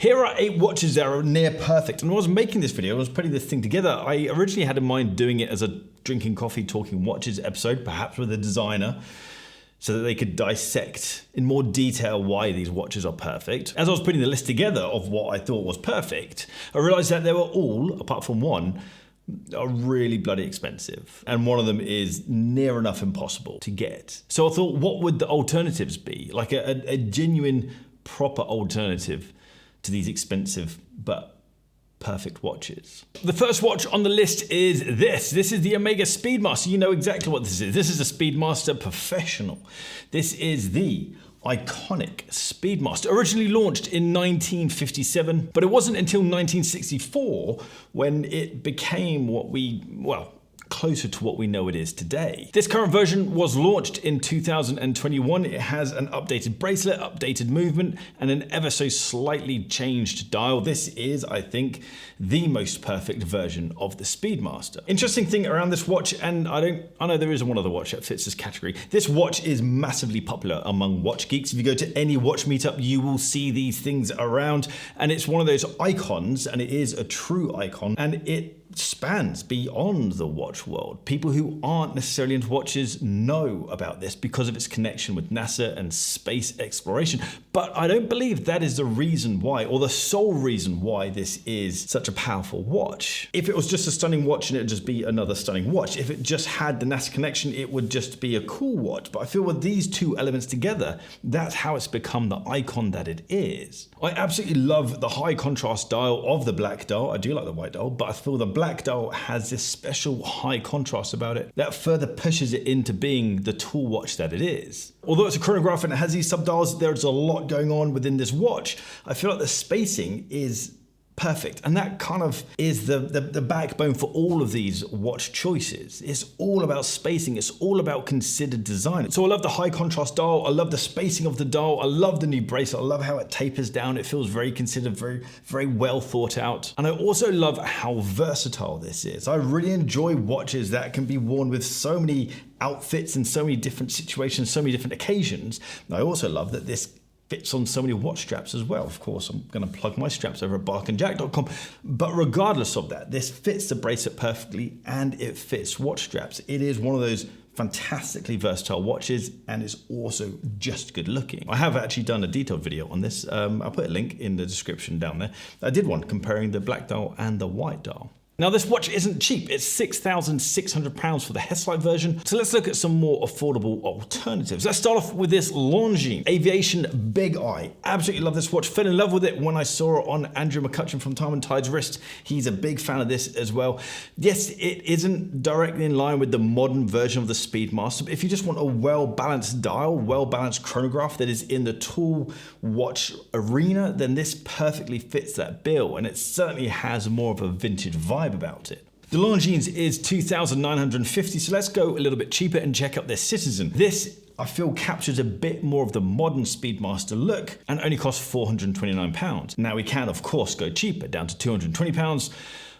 Here are 8 watches that are near perfect. And when I was making this video, I was putting this thing together, I originally had in mind doing it as a drinking coffee, talking watches episode, perhaps with a designer, so that they could dissect in more detail why these watches are perfect. As I was putting the list together of what I thought was perfect, I realized that they were all, apart from one, are really bloody expensive. And one of them is near enough impossible to get. So I thought, what would the alternatives be? Like a genuine, proper alternative to these expensive but perfect watches. The first watch on the list is this. This is the Omega Speedmaster. You know exactly what this is. This is a Speedmaster Professional. This is the iconic Speedmaster, originally launched in 1957, but it wasn't until 1964 when it became closer to what we know it is today. This current version was launched in 2021. It has an updated bracelet, updated movement, and an ever so slightly changed dial. This is, I think, the most perfect version of the Speedmaster. Interesting thing around this watch, and I know there isn't one other watch that fits this category. This watch is massively popular among watch geeks. If you go to any watch meetup, you will see these things around, and it's one of those icons, and it is a true icon, and it spans beyond the watch world. People who aren't necessarily into watches know about this because of its connection with NASA and space exploration. But I don't believe that is the reason why, or the sole reason why, this is such a powerful watch. If it was just a stunning watch, and it would just be another stunning watch. If it just had the NASA connection, it would just be a cool watch. But I feel with these two elements together, that's how it's become the icon that it is. I absolutely love the high contrast dial of the black dial. I do like the white dial, but I feel the black dial has this special high contrast about it that further pushes it into being the tool watch that it is. Although it's a chronograph and it has these subdials, there's a lot going on within this watch. I feel like the spacing is perfect, and that kind of is the backbone for all of these watch choices. It's all about spacing, it's all about considered design. So I love the high contrast dial, I love the spacing of the dial, I love the new bracelet, I love how it tapers down, it feels very considered, very well thought out. And I also love how versatile this is. I really enjoy watches that can be worn with so many outfits in so many different situations, so many different occasions. And I also love that this fits on so many watch straps as well. Of course, I'm going to plug my straps over at barkandjack.com. But regardless of that, this fits the bracelet perfectly and it fits watch straps. It is one of those fantastically versatile watches, and it's also just good looking. I have actually done a detailed video on this. I'll put a link in the description down there. I did one comparing the black dial and the white dial. Now this watch isn't cheap, it's £6,600 for the Headlight version, so let's look at some more affordable alternatives. Let's start off with this Lange Aviation Big Eye. Absolutely love this watch, fell in love with it when I saw it on Andrew McCutcheon from Time and Tide's wrist. He's a big fan of this as well. Yes, it isn't directly in line with the modern version of the Speedmaster, but if you just want a well-balanced dial, well-balanced chronograph that is in the tool watch arena, then this perfectly fits that bill, and it certainly has more of a vintage vibe about it. The Longines is $2,950, so let's go a little bit cheaper and check out their Citizen. This, I feel, captures a bit more of the modern Speedmaster look and only costs £429. Now we can, of course, go cheaper, down to £220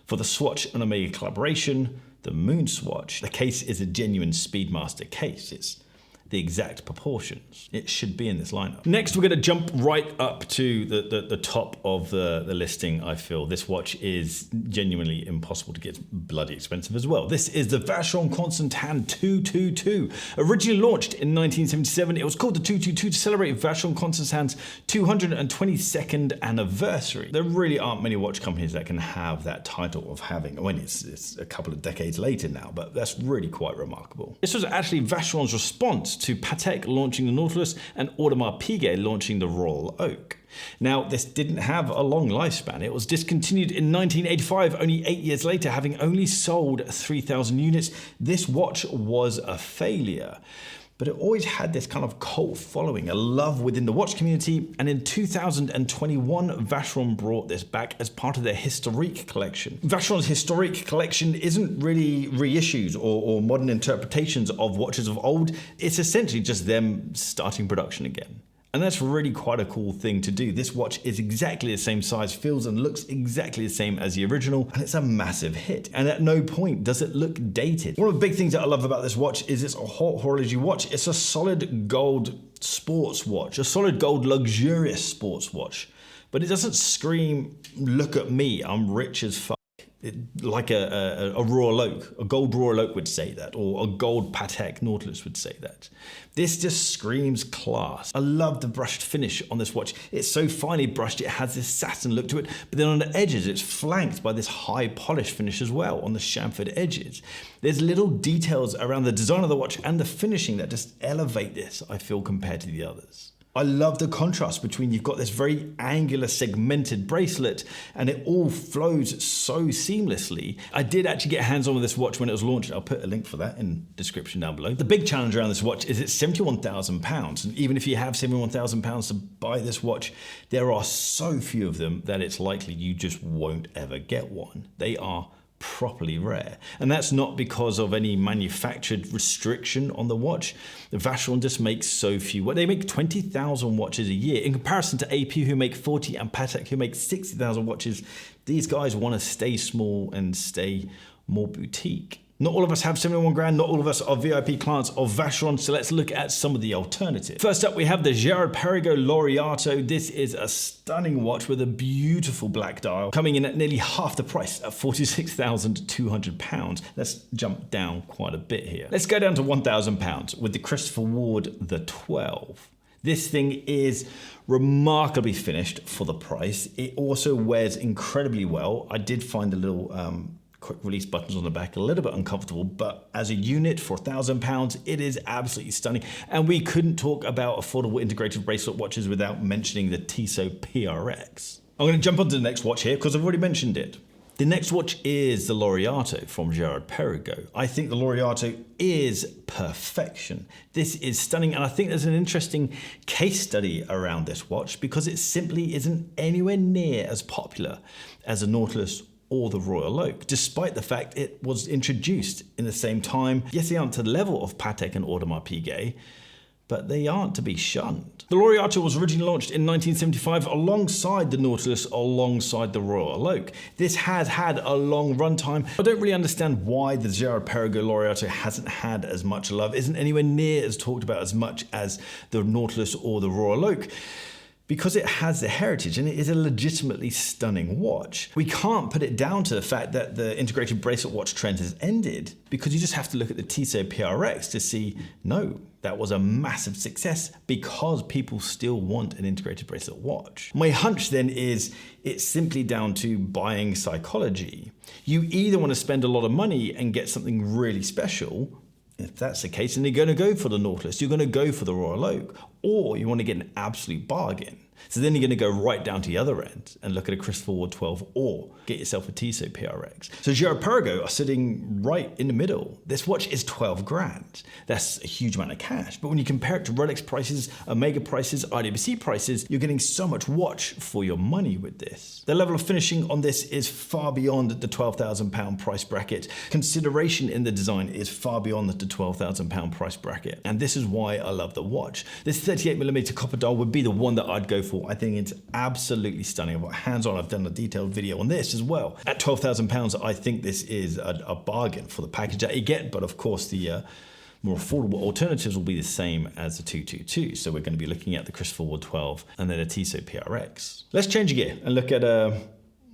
for the Swatch and Omega collaboration, the Moon Swatch. The case is a genuine Speedmaster case. It's the exact proportions. It should be in this lineup. Next, we're gonna jump right up to the top of the listing, I feel. This watch is genuinely impossible to get. It's bloody expensive as well. This is the Vacheron Constantin 222. Originally launched in 1977, it was called the 222 to celebrate Vacheron Constantin's 222nd anniversary. There really aren't many watch companies that can have that title of having, I mean, it's a couple of decades later now, but that's really quite remarkable. This was actually Vacheron's response to Patek launching the Nautilus and Audemars Piguet launching the Royal Oak. Now, this didn't have a long lifespan. It was discontinued in 1985, only 8 years later, having only sold 3,000 units. This watch was a failure, but it always had this kind of cult following, a love within the watch community, and in 2021, Vacheron brought this back as part of their Historique collection. Vacheron's Historique collection isn't really reissues or modern interpretations of watches of old, it's essentially just them starting production again. And that's really quite a cool thing to do. This watch is exactly the same size, feels and looks exactly the same as the original, and it's a massive hit. And at no point does it look dated. One of the big things that I love about this watch is it's a haute horology watch. It's a solid gold sports watch, a solid gold luxurious sports watch. but it doesn't scream, look at me, I'm rich as fuck. Like a Royal Oak, a gold Royal Oak would say that, or a gold Patek Nautilus would say that. This just screams class. I love the brushed finish on this watch. It's so finely brushed, it has this satin look to it, but then on the edges, it's flanked by this high polish finish as well on the chamfered edges. There's little details around the design of the watch and the finishing that just elevate this, I feel, compared to the others. I love the contrast between, you've got this very angular segmented bracelet and it all flows so seamlessly. I did actually get hands-on with this watch when it was launched. I'll put a link for that in the description down below. The big challenge around this watch is it's £71,000. And even if you have £71,000 to buy this watch, there are so few of them that it's likely you just won't ever get one. They are properly rare. And that's not because of any manufactured restriction on the watch. The Vacheron just makes so few. Well, they make 20,000 watches a year. In comparison to AP, who make 40, and Patek, who make 60,000 watches, these guys want to stay small and stay more boutique. Not all of us have 71 grand, not all of us are VIP clients of Vacheron, so let's look at some of the alternatives. First up, we have the Girard-Perregaux Laureato. This is a stunning watch with a beautiful black dial, coming in at nearly half the price at £46,200. Let's jump down quite a bit here. Let's go down to £1,000 with the Christopher Ward the 12. This thing is remarkably finished for the price. It also wears incredibly well. I did find the little quick release buttons on the back a little bit uncomfortable, but as a unit for £1,000, it is absolutely stunning. And we couldn't talk about affordable integrated bracelet watches without mentioning the Tissot PRX. I'm going to jump onto the next watch here because I've already mentioned it. The next watch is the Laureato from Girard-Perregaux. I think the Laureato is perfection. This is stunning, and I think there's an interesting case study around this watch because it simply isn't anywhere near as popular as a Nautilus or the Royal Oak, despite the fact it was introduced in the same time. Yes, they aren't to the level of Patek and Audemars Piguet, but they aren't to be shunned. The Laureato was originally launched in 1975 alongside the Nautilus, alongside the Royal Oak. This has had a long runtime. I don't really understand why the Girard-Perregaux Laureato hasn't had as much love, isn't anywhere near as talked about as much as the Nautilus or the Royal Oak, because it has the heritage and it is a legitimately stunning watch. We can't put it down to the fact that the integrated bracelet watch trend has ended, because you just have to look at the Tissot PRX to see, no, that was a massive success because people still want an integrated bracelet watch. My hunch then is it's simply down to buying psychology. You either want to spend a lot of money and get something really special. If that's the case, then you're going to go for the Nautilus, you're going to go for the Royal Oak, or you want to get an absolute bargain. So then you're going to go right down to the other end and look at a Christopher Ward 12 or get yourself a Tissot PRX. So Girard-Perregaux are sitting right in the middle. This watch is 12 grand. That's a huge amount of cash. But when you compare it to Rolex prices, Omega prices, IWC prices, you're getting so much watch for your money with this. The level of finishing on this is far beyond the £12,000 price bracket. Consideration in the design is far beyond the £12,000 price bracket. And this is why I love the watch. This 38mm copper dial would be the one that I'd go for. I think it's absolutely stunning. I've got hands-on, I've done a detailed video on this as well. At £12,000, I think this is a bargain for the package that you get, but of course the more affordable alternatives will be the same as the 222. So we're going to be looking at the Christopher Ward 12 and then a Tissot PRX. Let's change gear and look at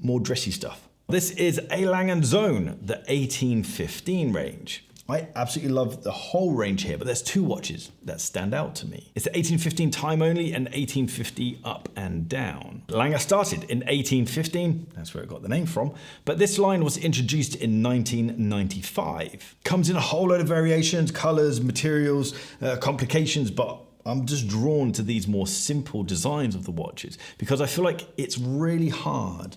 more dressy stuff. This is a Lange & Sohne, the 1815 range. I absolutely love the whole range here, but there's two watches that stand out to me. It's the 1815 time only and 1850 up and down. Lange started in 1815, that's where it got the name from, but this line was introduced in 1995. Comes in a whole load of variations, colors, materials, complications, but I'm just drawn to these more simple designs of the watches because I feel like it's really hard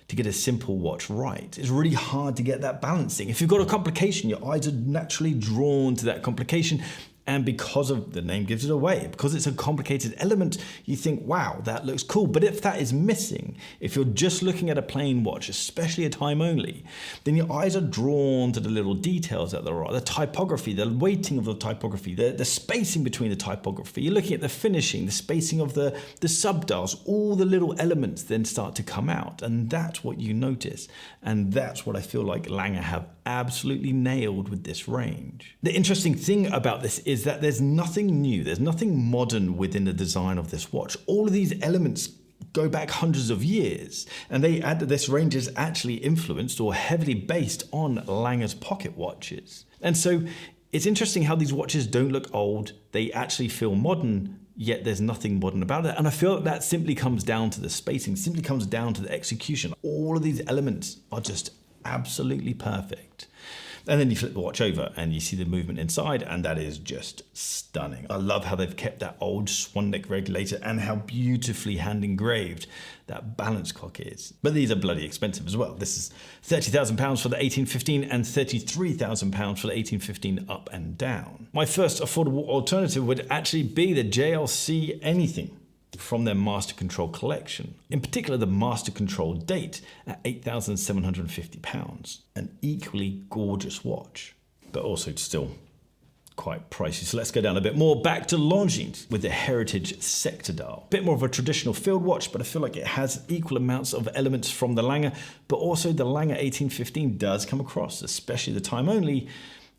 to get a simple watch right. It's really hard to get that balancing. If you've got a complication, your eyes are naturally drawn to that complication. And because of the name gives it away, because it's a complicated element, you think, wow, that looks cool. But if that is missing, if you're just looking at a plain watch, especially a time only, then your eyes are drawn to the little details that there are, the typography, the weighting of the typography, the spacing between the typography. You're looking at the finishing, the spacing of the subdials, all the little elements then start to come out. And that's what you notice. And that's what I feel like Lange have absolutely nailed with this range. The interesting thing about this is that there's nothing new, there's nothing modern within the design of this watch. All of these elements go back hundreds of years. And they add that this range is actually influenced or heavily based on Lange's pocket watches. And so it's interesting how these watches don't look old. They actually feel modern, yet there's nothing modern about it. And I feel that simply comes down to the spacing, simply comes down to the execution. All of these elements are just absolutely perfect. And then you flip the watch over and you see the movement inside, and that is just stunning. I love how they've kept that old swan neck regulator and how beautifully hand engraved that balance clock is. But these are bloody expensive as well. This is £30,000 for the 1815 and £33,000 for the 1815 up and down. My first affordable alternative would actually be the JLC anything from their Master Control collection. In particular, the Master Control Date at £8,750. An equally gorgeous watch, but also still quite pricey. So let's go down a bit more. Back to Lange with the Heritage Sector Dial. Bit more of a traditional field watch, but I feel like it has equal amounts of elements from the Lange, but also the Lange 1815 does come across, especially the time only,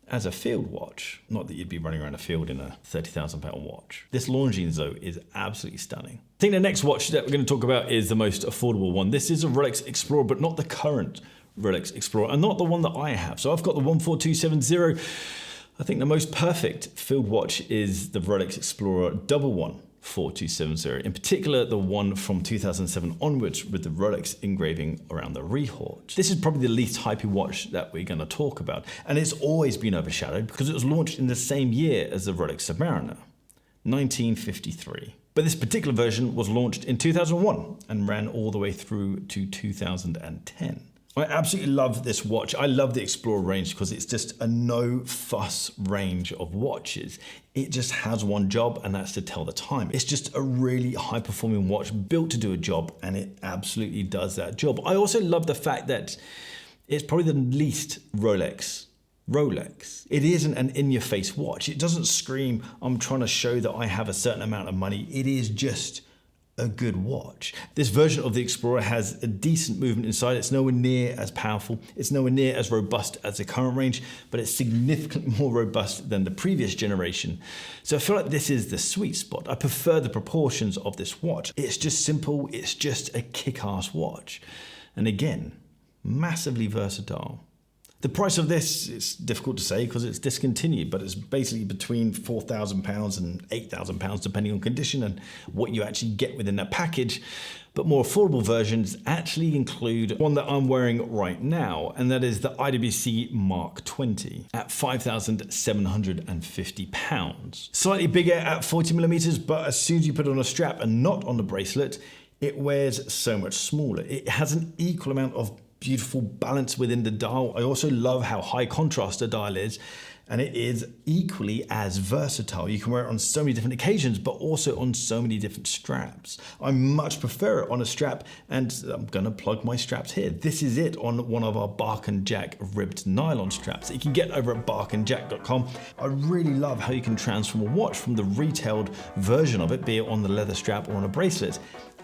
as a field watch. Not that you'd be running around a field in a £30,000 watch. This Lange though is absolutely stunning. I think the next watch that we're going to talk about is the most affordable one. This is a Rolex Explorer, but not the current Rolex Explorer, and not the one that I have. So I've got the 14270. I think the most perfect field watch is the Rolex Explorer 14270, in particular the one from 2007 onwards with the Rolex engraving around the rehort. This is probably the least hypey watch that we're going to talk about, and it's always been overshadowed because it was launched in the same year as the Rolex Submariner, 1953. But this particular version was launched in 2001 and ran all the way through to 2010. I absolutely love this watch. I love the Explorer range because it's just a no fuss range of watches. It just has one job, and that's to tell the time. It's just a really high performing watch built to do a job, and it absolutely does that job. I also love the fact that it's probably the least Rolex. It isn't an in-your-face watch. It doesn't scream, I'm trying to show that I have a certain amount of money. It is just a good watch. This version of the Explorer has a decent movement inside. It's nowhere near as powerful. It's nowhere near as robust as the current range, but it's significantly more robust than the previous generation. So I feel like this is the sweet spot. I prefer the proportions of this watch. It's just simple. It's just a kick-ass watch. And again, massively versatile. The price of this is difficult to say because it's discontinued, but it's basically between £4,000 and £8,000 depending on condition and what you actually get within that package. But more affordable versions actually include one that I'm wearing right now, and that is the IWC Mark 20 at £5,750. Slightly bigger at 40mm, but as soon as you put it on a strap and not on the bracelet, it wears so much smaller. It has an equal amount of beautiful balance within the dial. I also love how high contrast the dial is, and it is equally as versatile. You can wear it on so many different occasions, but also on so many different straps. I much prefer it on a strap, and I'm gonna plug my straps here. This is it on one of our Bark and Jack ribbed nylon straps that you can get over at barkandjack.com. I really love how you can transform a watch from the retailed version of it, be it on the leather strap or on a bracelet.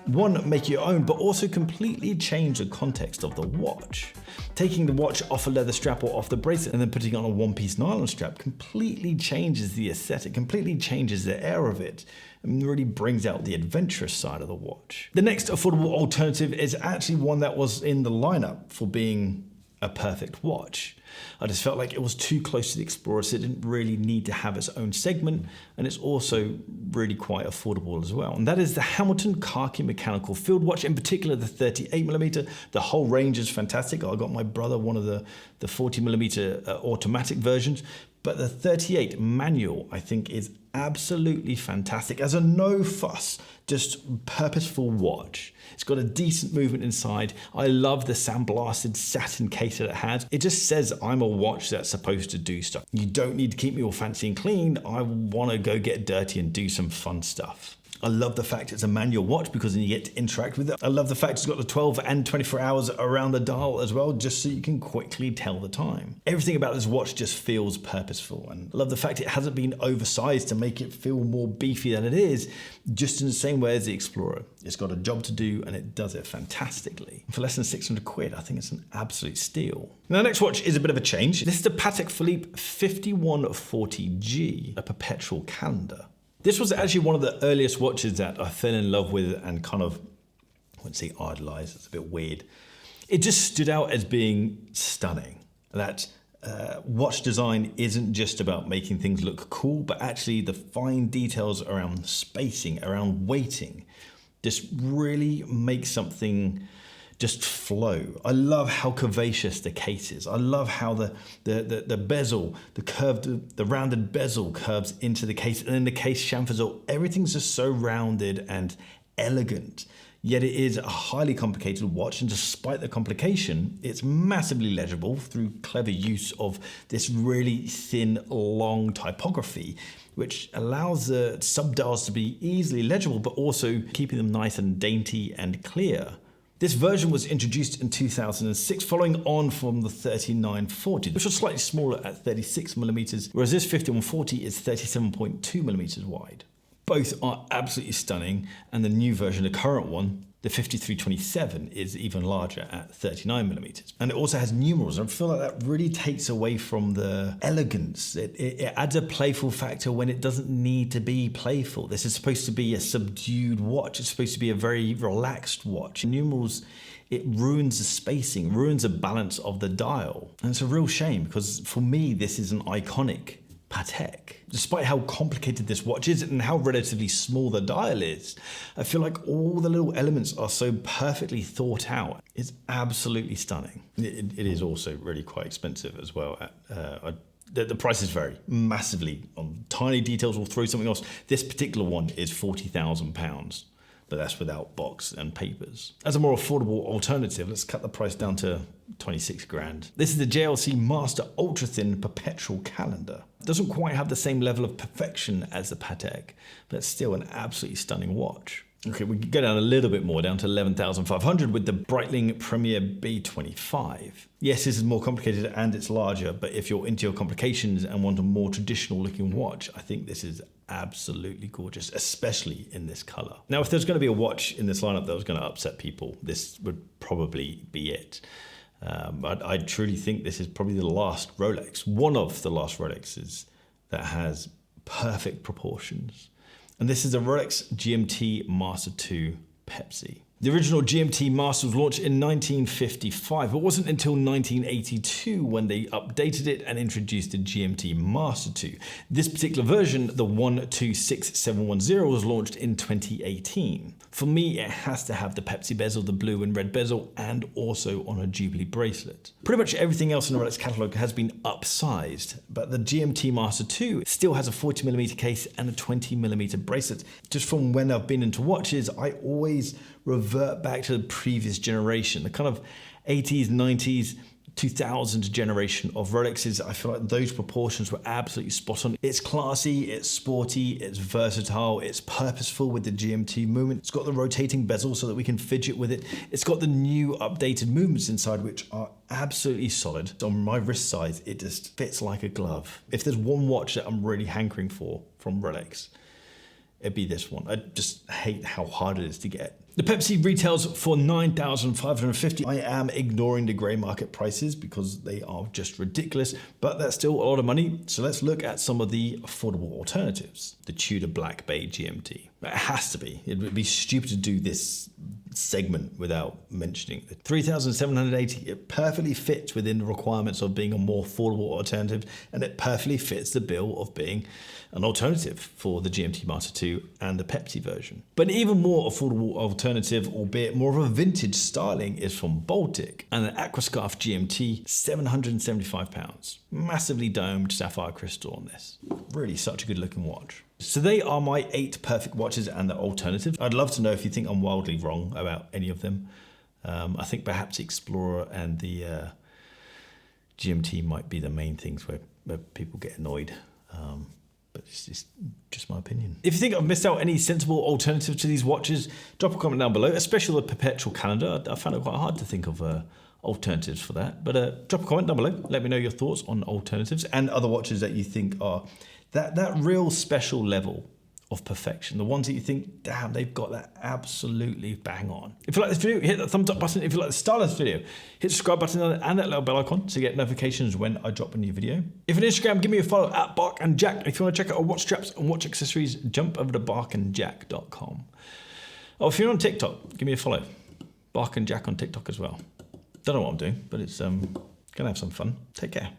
One, make your own, but also completely change the context of the watch. Taking the watch off a leather strap or off the bracelet and then putting it on a one-piece nylon strap completely changes the aesthetic, completely changes the air of it, and really brings out the adventurous side of the watch. The next affordable alternative is actually one that was in the lineup for being a perfect watch. I just felt like it was too close to the Explorer, so it didn't really need to have its own segment, and it's also really quite affordable as well. And that is the Hamilton Khaki Mechanical Field Watch, in particular the 38mm. The whole range is fantastic. I got my brother one of the 40mm automatic versions, but the 38 manual I think is absolutely fantastic as a no fuss, just purposeful watch. It's got a decent movement inside. I love the sandblasted satin case that it has. It just says I'm a watch that's supposed to do stuff. You don't need to keep me all fancy and clean. I want to go get dirty and do some fun stuff. I love the fact it's a manual watch because then you get to interact with it. I love the fact it's got the 12 and 24 hours around the dial as well, just so you can quickly tell the time. Everything about this watch just feels purposeful, and I love the fact it hasn't been oversized to make it feel more beefy than it is, just in the same way as the Explorer. It's got a job to do and it does it fantastically. For less than 600 quid, I think it's an absolute steal. Now, the next watch is a bit of a change. This is the Patek Philippe 5140G, a perpetual calendar. This was actually one of the earliest watches that I fell in love with and kind of wouldn't say idolize, it's a bit weird. It just stood out as being stunning. That watch design isn't just about making things look cool, but actually the fine details around spacing, around weighting, just really make something just flow. I love how curvaceous the case is. I love how the bezel, the rounded bezel curves into the case, and then the case chamfers all. Everything's just so rounded and elegant. Yet it is a highly complicated watch, and despite the complication, it's massively legible through clever use of this really thin, long typography, which allows the subdials to be easily legible, but also keeping them nice and dainty and clear. This version was introduced in 2006, following on from the 3940, which was slightly smaller at 36mm, whereas this 5140 is 37.2mm wide. Both are absolutely stunning, and the new version, the current one, the 5327, is even larger at 39mm. And it also has numerals, and I feel like that really takes away from the elegance. It adds a playful factor when it doesn't need to be playful. This is supposed to be a subdued watch. It's supposed to be a very relaxed watch. Numerals, it ruins the spacing, ruins the balance of the dial. And it's a real shame, because for me, this is an iconic Patek. Despite how complicated this watch is and how relatively small the dial is, I feel like all the little elements are so perfectly thought out. It's absolutely stunning. It is also really quite expensive as well. The prices vary massively on tiny details. We'll throw something else. This particular one is £40,000. But that's without box and papers. As a more affordable alternative, let's cut the price down to 26 grand. This is the JLC Master Ultra Thin Perpetual Calendar. It doesn't quite have the same level of perfection as the Patek, but it's still an absolutely stunning watch. Okay, we can go down a little bit more, down to 11,500 with the Breitling Premier B25. Yes, this is more complicated and it's larger, but if you're into your complications and want a more traditional looking watch, I think this is absolutely gorgeous, especially in this color. Now, if there's going to be a watch in this lineup that was going to upset people, this would probably be it. But I truly think this is probably the last Rolex, one of the last Rolexes that has perfect proportions. And this is a Rolex GMT Master 2 Pepsi. The original GMT Master was launched in 1955. It wasn't until 1982 when they updated it and introduced the GMT Master 2. This particular version, the 126710, was launched in 2018. For me, it has to have the Pepsi bezel, the blue and red bezel, and also on a Jubilee bracelet. Pretty much everything else in the Rolex catalogue has been upsized, but the GMT Master 2 still has a 40mm case and a 20mm bracelet. Just from when I've been into watches, I always revert back to the previous generation, the kind of 80s, 90s, 2000 generation of Rolexes. I feel like those proportions were absolutely spot on. It's classy, it's sporty, it's versatile, it's purposeful with the GMT movement. It's got the rotating bezel so that we can fidget with it. It's got the new updated movements inside, which are absolutely solid. On my wrist size, it just fits like a glove. If there's one watch that I'm really hankering for from Rolex, it'd be this one. I just hate how hard it is to get. The Pepsi retails for $9,550. I am ignoring the grey market prices because they are just ridiculous, but that's still a lot of money. So let's look at some of the affordable alternatives. The Tudor Black Bay GMT. It has to be. It would be stupid to do this segment without mentioning it. $3,780. It perfectly fits within the requirements of being a more affordable alternative, and it perfectly fits the bill of being an alternative for the GMT Master 2 and the Pepsi version. But an even more affordable alternative, albeit more of a vintage styling, is from Baltic, and an Aquascarf GMT, £775. Massively domed sapphire crystal on this. Really such a good looking watch. So they are my 8 perfect watches and the alternatives. I'd love to know if you think I'm wildly wrong about any of them. I think perhaps the Explorer and the GMT might be the main things where people get annoyed. But it's just my opinion. If you think I've missed out any sensible alternative to these watches, drop a comment down below, especially the Perpetual calendar. I found it quite hard to think of alternatives for that. But drop a comment down below. Let me know your thoughts on alternatives and other watches that you think are that real special level of perfection. The ones that you think, damn, they've got that absolutely bang on. If you like this video, hit that thumbs up button. If you like the style of this video, hit the subscribe button and that little bell icon to get notifications when I drop a new video. If you're on Instagram, give me a follow at Bark and Jack. If you want to check out our watch straps and watch accessories, jump over to barkandjack.com. Oh, if you're on TikTok, give me a follow. Bark and Jack on TikTok as well. Don't know what I'm doing, but it's gonna have some fun. Take care.